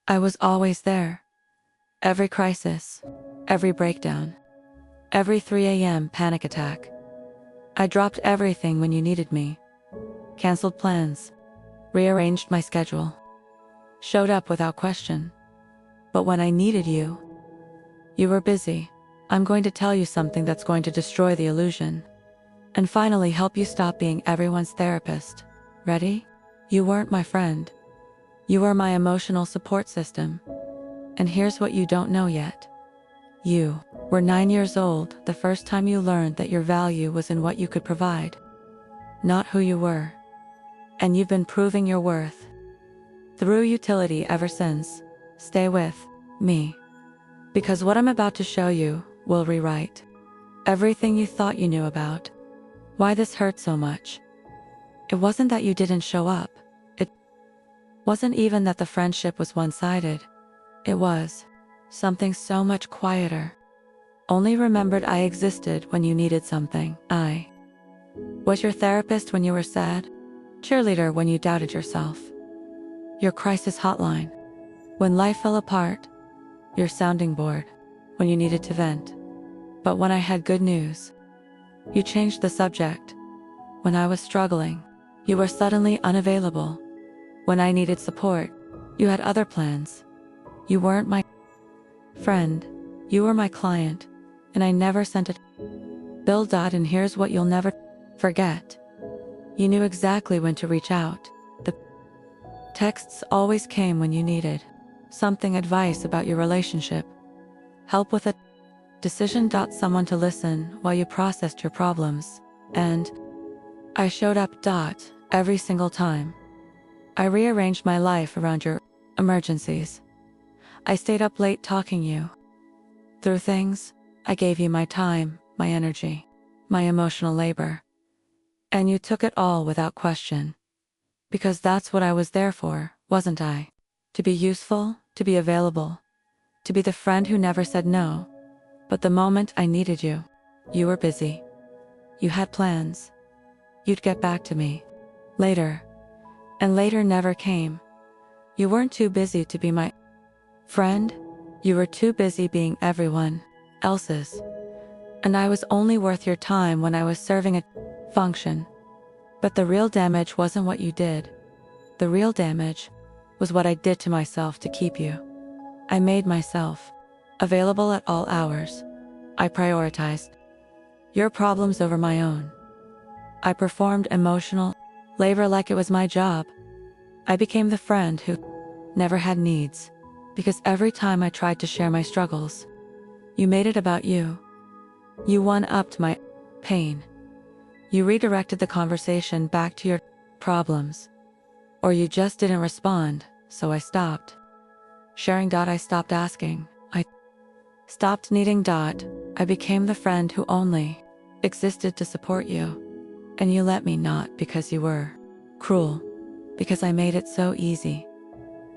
I was always there. Every crisis, every breakdown, every 3 a.m. panic attack. I dropped everything when you needed me. Cancelled plans. Rearranged my schedule. Showed up without question. But when I needed you, you were busy. I'm going to tell you something that's going to destroy the illusion. And finally help you stop being everyone's therapist. Ready? You weren't my friend. You were my emotional support system. And here's what you don't know yet. You were 9 years old the first time you learned that your value was in what you could provide, not who you were. And you've been proving your worth through utility ever since. Stay with me, because what I'm about to show you will rewrite everything you thought you knew about. Why this hurt so much. It wasn't that you didn't show up. It wasn't even that the friendship was one-sided. It was something so much quieter. Only remembered I existed when you needed something. I was your therapist when you were sad, cheerleader when you doubted yourself, your crisis hotline when life fell apart, your sounding board when you needed to vent. But when I had good news, you changed the subject. When I was struggling, you were suddenly unavailable. When I needed support, you had other plans. You weren't my friend, you were my client, and I never sent it. Bill. And here's what you'll never forget. You knew exactly when to reach out. The texts always came when you needed something, advice about your relationship, help with a decision. Someone to listen while you processed your problems. And I showed up. Every single time. I rearranged my life around your emergencies. I stayed up late talking you through things. I gave you my time, my energy, my emotional labor. And you took it all without question. Because that's what I was there for, wasn't I? To be useful, to be available, to be the friend who never said no. But the moment I needed you, you were busy. You had plans. You'd get back to me later. And later never came. You weren't too busy to be my friend. You were too busy being everyone else's. And I was only worth your time when I was serving a function. But the real damage wasn't what you did. The real damage was what I did to myself to keep you. I made myself available at all hours. I prioritized your problems over my own. I performed emotional labor like it was my job. I became the friend who never had needs, because every time I tried to share my struggles, you made it about you. You one-upped my pain. You redirected the conversation back to your problems. Or you just didn't respond, so I stopped sharing. I stopped asking. I stopped needing. I became the friend who only existed to support you. And you let me, not because you were cruel, because I made it so easy.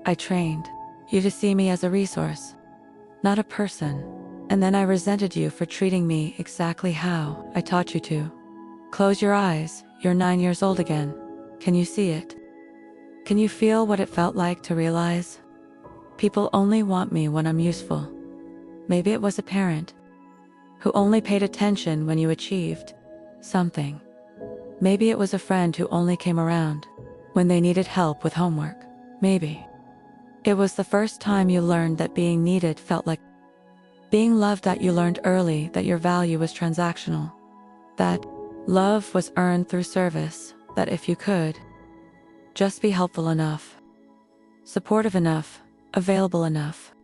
I trained you to see me as a resource, not a person. And then I resented you for treating me exactly how I taught you to. Close your eyes, you're 9 years old again. Can you see it? Can you feel what it felt like to realize people only want me when I'm useful? Maybe it was a parent who only paid attention when you achieved something. Maybe it was a friend who only came around when they needed help with homework. Maybe it was the first time you learned that being needed felt like being loved. That you learned early that your value was transactional, that love was earned through service, that if you could just be helpful enough, supportive enough, available enough,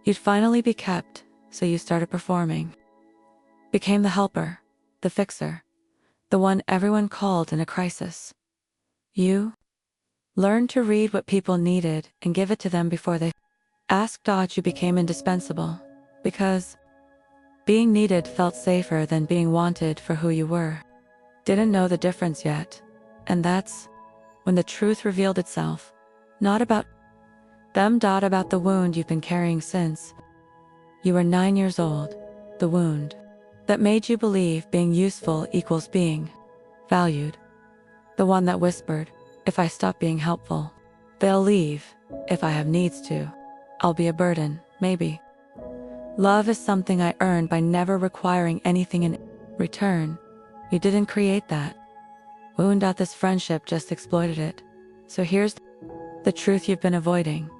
you'd finally be kept. So you started performing, became the helper, the fixer, the one everyone called in a crisis. You learned to read what people needed and give it to them before they asked. You became indispensable, because being needed felt safer than being wanted for who you were. Didn't know the difference yet. And that's when the truth revealed itself. Not about them. About the wound you've been carrying since you were 9 years old. The wound that made you believe being useful equals being valued. The one that whispered, if I stop being helpful, they'll leave. If I have needs to, I'll be a burden, maybe. Love is something I earned by never requiring anything in return. You didn't create that wound. This friendship just exploited it. So here's the truth you've been avoiding.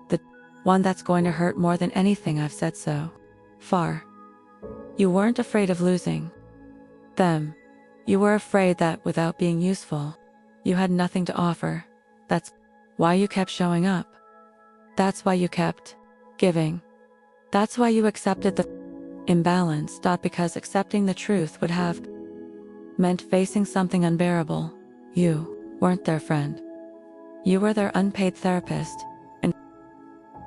The one that's going to hurt more than anything I've said so far. You weren't afraid of losing them. You were afraid that without being useful, you had nothing to offer. That's why you kept showing up. That's why you kept giving. That's why you accepted the imbalance. Because accepting the truth would have meant facing something unbearable. You weren't their friend. You were their unpaid therapist. And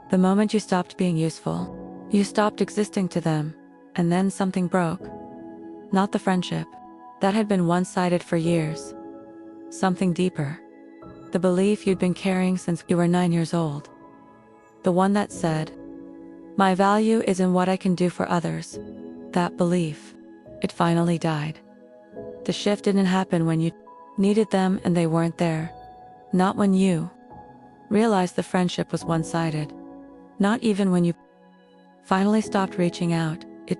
the moment you stopped being useful, you stopped existing to them, and then something broke. Not the friendship that had been one-sided for years. Something deeper. The belief you'd been carrying since you were 9 years old. The one that said, "My value is in what I can do for others." That belief, it finally died. The shift didn't happen when you needed them and they weren't there. Not when you realized the friendship was one-sided. Not even when you finally stopped reaching out. It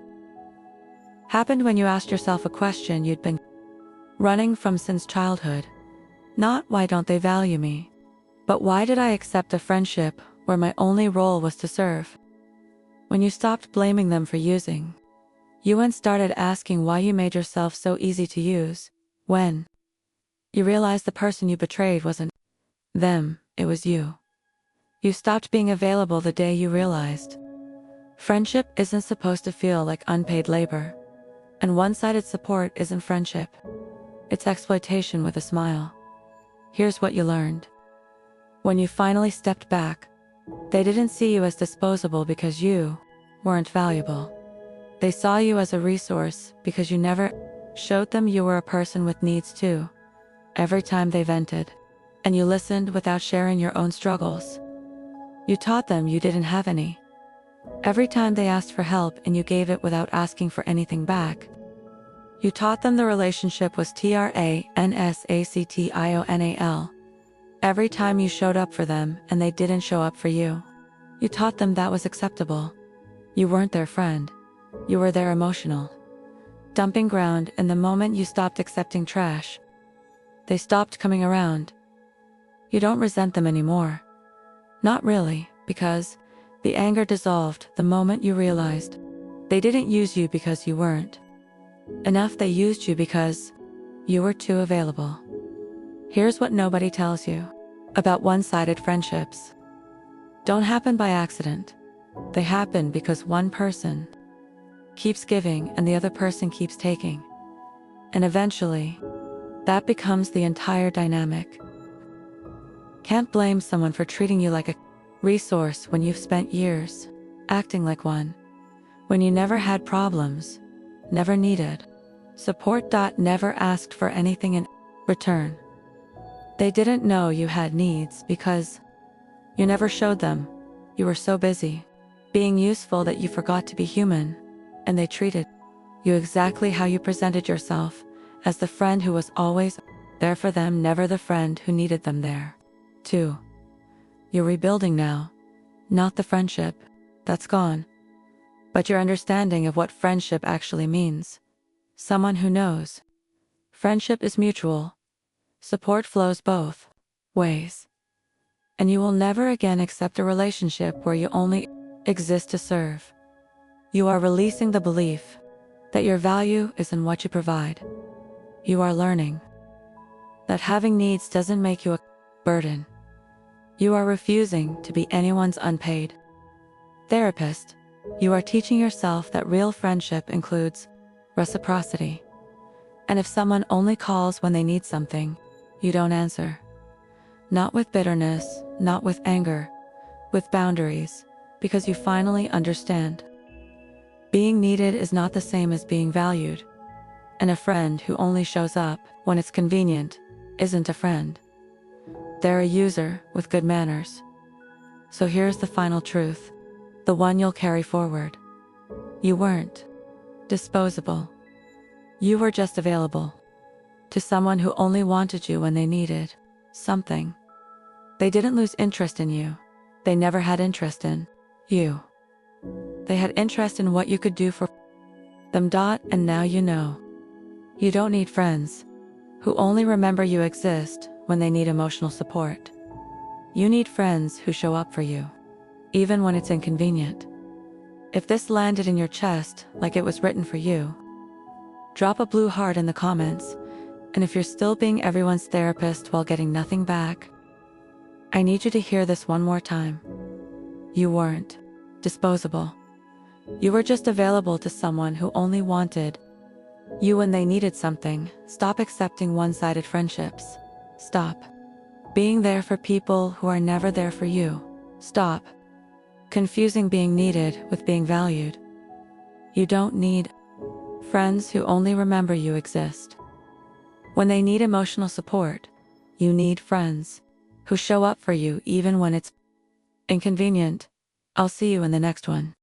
happened when you asked yourself a question you'd been running from since childhood. Not why don't they value me, but why did I accept a friendship where my only role was to serve? When you stopped blaming them for using you and started asking why you made yourself so easy to use. When you realized the person you betrayed wasn't them, it was you. You stopped being available the day you realized friendship isn't supposed to feel like unpaid labor. And one-sided support isn't friendship. It's exploitation with a smile. Here's what you learned. When you finally stepped back, they didn't see you as disposable because you weren't valuable. They saw you as a resource because you never showed them you were a person with needs too. Every time they vented, and you listened without sharing your own struggles, you taught them you didn't have any. Every time they asked for help and you gave it without asking for anything back, you taught them the relationship was transactional. Every time you showed up for them and they didn't show up for you, you taught them that was acceptable. You weren't their friend. You were their emotional dumping ground, and the moment you stopped accepting trash, they stopped coming around. You don't resent them anymore. Not really, because the anger dissolved the moment you realized they didn't use you because you weren't enough. They used you because you were too available. Here's what nobody tells you about one-sided friendships. Don't happen by accident. They happen because one person keeps giving and the other person keeps taking. And eventually, that becomes the entire dynamic. Can't blame someone for treating you like a resource when you've spent years acting like one. When you never had problems, never needed support. Never asked for anything in return. They didn't know you had needs because you never showed them. You were so busy being useful that you forgot to be human. And they treated you exactly how you presented yourself, as the friend who was always there for them, never the friend who needed them there. 2. You're rebuilding now. Not the friendship. That's gone. But your understanding of what friendship actually means. Someone who knows. Friendship is mutual. Support flows both ways. And you will never again accept a relationship where you only exist to serve. You are releasing the belief that your value is in what you provide. You are learning that having needs doesn't make you a burden. You are refusing to be anyone's unpaid therapist. You are teaching yourself that real friendship includes reciprocity. And if someone only calls when they need something, you don't answer. Not with bitterness, not with anger, with boundaries, because you finally understand. Being needed is not the same as being valued. And a friend who only shows up when it's convenient isn't a friend. They're a user with good manners. So here's the final truth, the one you'll carry forward. You weren't disposable. You were just available to someone who only wanted you when they needed something. They didn't lose interest in you. They never had interest in you. They had interest in what you could do for them. And now you know. You don't need friends who only remember you exist when they need emotional support. You need friends who show up for you, even when it's inconvenient. If this landed in your chest like it was written for you, drop a blue heart in the comments. And if you're still being everyone's therapist while getting nothing back, I need you to hear this one more time. You weren't disposable. You were just available to someone who only wanted you when they needed something. Stop accepting one-sided friendships. Stop being there for people who are never there for you. Stop confusing being needed with being valued. You don't need friends who only remember you exist when they need emotional support. You need friends who show up for you even when it's inconvenient. I'll see you in the next one.